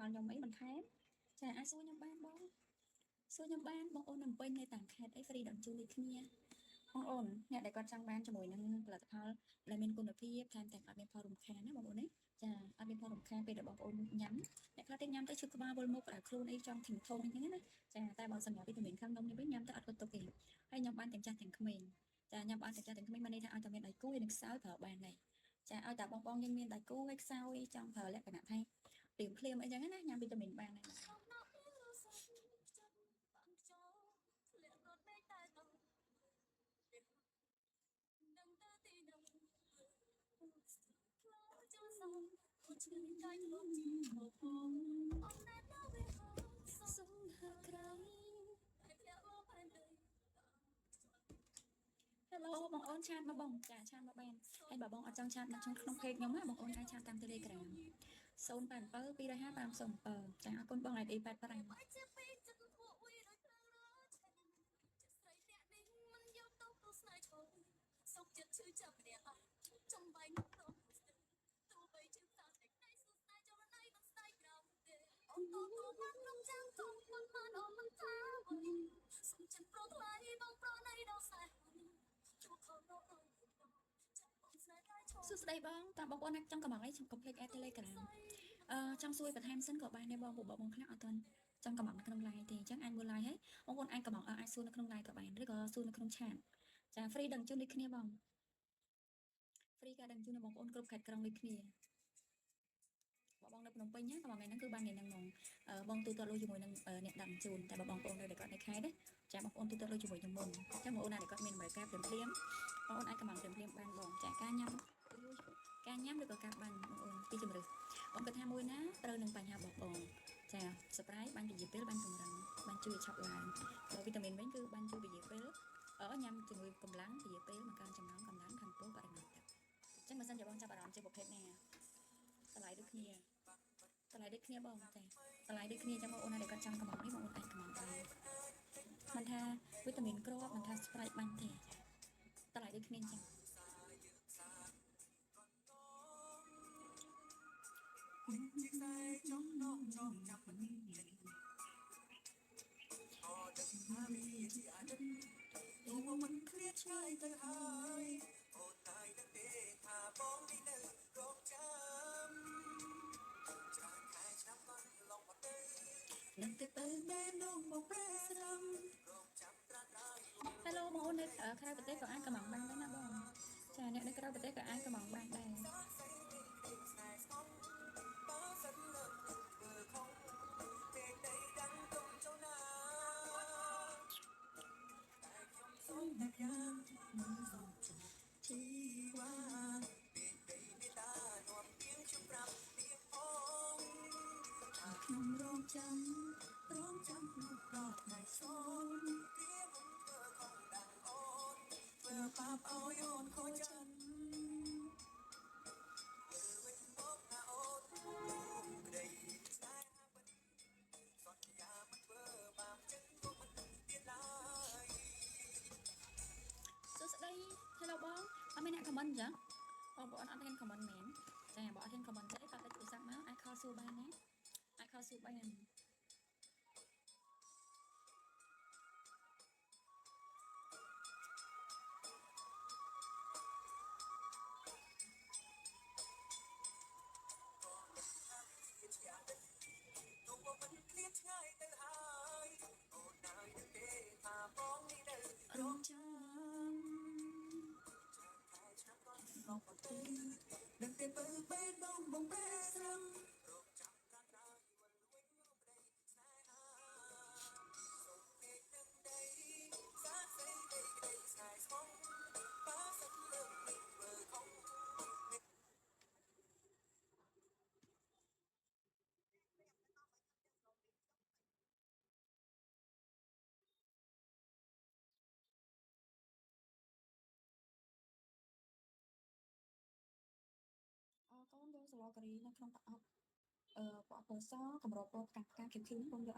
ផលខ្ញុំអីបន្ថែមចាអាចសួរខ្ញុំបានបងសួរខ្ញុំបានបងអូននៅពេញនៅតាមខេត្តអី free ដល់ជួយគ្នាបងអូនអ្នកដែលគាត់ចង់បានជាមួយនឹងផលិតផលដែលមានគុណភាពថែមទាំងអត់មានផលរំខានណាបងអូនណាចាអត់មានផលរំខានពេលដែលបងប្អូនញ៉ាំអ្នកខ្លះទៀតញ៉ាំទៅឈឺក្បាលវិលមុខផ្ដាល់ខ្លួនអីចង់ធំធំអីចឹងណាចាតែបើសម្រាប់វីតាមីនខាងនំនេះវិញញ៉ាំទៅអត់គាត់ទុកទេហើយញ៉ាំបានទាំងចាស់ទាំងក្មេងចាញ៉ាំបានទាំងចាស់ទាំងក្មេងមិនន័យថាឲ្យតែមានដៃគូនិងខ្សោយប្រើបានដែរចាឲ្យតែបងយើងមានដៃគូហើយខ្សោយចង់ប្រើលក្ខណៈថាភ្លាមអីចឹងណាញ៉ាំវីតាមីនបានដែរHello បងអូនឆាតមកបងចាឆាតមកបានហើយបើបងអត់ចង់ឆាតមកក្នុង page ខ្ញុំណាបងអូនអាចឆាតតាម Telegram 087 250 507ចាអរគុណបង ID 85សួស្ដីបងតើបងប្អូនណាចង់កំងអីខ្ញុំកុំភ្លេច add Telegram ចង់សួរបន្ថែមសិនក៏បានដែរបងព្រោះបងខ្លះអត់ទាន់ចង់កំងនៅក្នុង live ទេអញ្ចឹងអាចមើល live ហើយបងប្អូនអាចកំងអាចសួរនៅក្នុង live ក៏បានឬក៏សួរនៅក្នុង chat ចា free ដឹងជូនដូចគ្នាបង free ការដឹងជូនដល់បងប្អូនគ្រប់ខេត្តក្រុងដូចគ្នាបងនៅភ្នំពេញណាក៏ថ្ងៃហ្នឹងគឺបានថ្ងៃហ្នឹងហ្មងបងទូទាត់លុយជាមួយនឹងអ្នកដឹងជូនតែបងប្អូននៅតែគាត់នៅខេត្តទេចាបងប្អូនទូទាត់លុយជាមួយខ្ញុំមុនអញ្ចឹងបងប្អូនណាដែលគាត់មានបរិការភ្លាមបងប្អូនអាចកំងភ្លាមបានបងចាការញ៉ាំឬក៏ការបាញ់បងប្អូនពីជំរឿបងគិតថាមួយណាត្រូវនឹងបញ្ហារបស់បងចា surprise បាញ់រយៈពេលបាញ់កម្រឹងបាញ់ជួយឆាប់ឡើងវីតាមីនវិញគឺបាញ់ជួយរយៈពេលញ៉ាំជាមួយកម្លាំងរយៈពេលមកកើនចំណងកម្លាំងខាងពោះបរិមាណទឹកអញ្ចឹងបើសិនជាបងចាប់អារម្មណ៍ជាប្រភេទណាតម្លៃដូចគ្នាបងចាតម្លៃដូចគ្នាចាំបងអូនណាដែលគាត់ចង់កំងនេះបងអូនអាចកំងបានមិនថាវីតាមីនគ្រាប់មិនថា Sprite បាញ់ទេតម្លៃដូចគ្នាអញ្ចឹងនឹងទៅបែបនោះមកប្រែស្រម Hello បងអូននៅក្រៅប្រទេសក៏អាចកំងបានដែរណាបងចាអ្នកនៅក្រៅប្រទេសក៏អាចកំងបានដែរខ្ញុំរងចាំនោះក៏ថ្ងៃសូនធ្វើបាបឲ្យអូនខូចចិត្តសួស្ដី Hello បងអត់មានអ្នក comment អញ្ចឹងបងប្អូនអត់ហ៊ាន comment មែនចាបងអត់ហ៊ាន comment ទេគាត់លេចទូរស័ព្ទមកអាចខលសួរបានណាអាចខលសួរបានរងចាំនឹងទៅបើបែបបងបែស្រឹងកូនយកសាឡូការីនៅក្នុងប្រអប់ពណ៌សកម្រពណ៌ផ្កាខៀវៗបងយក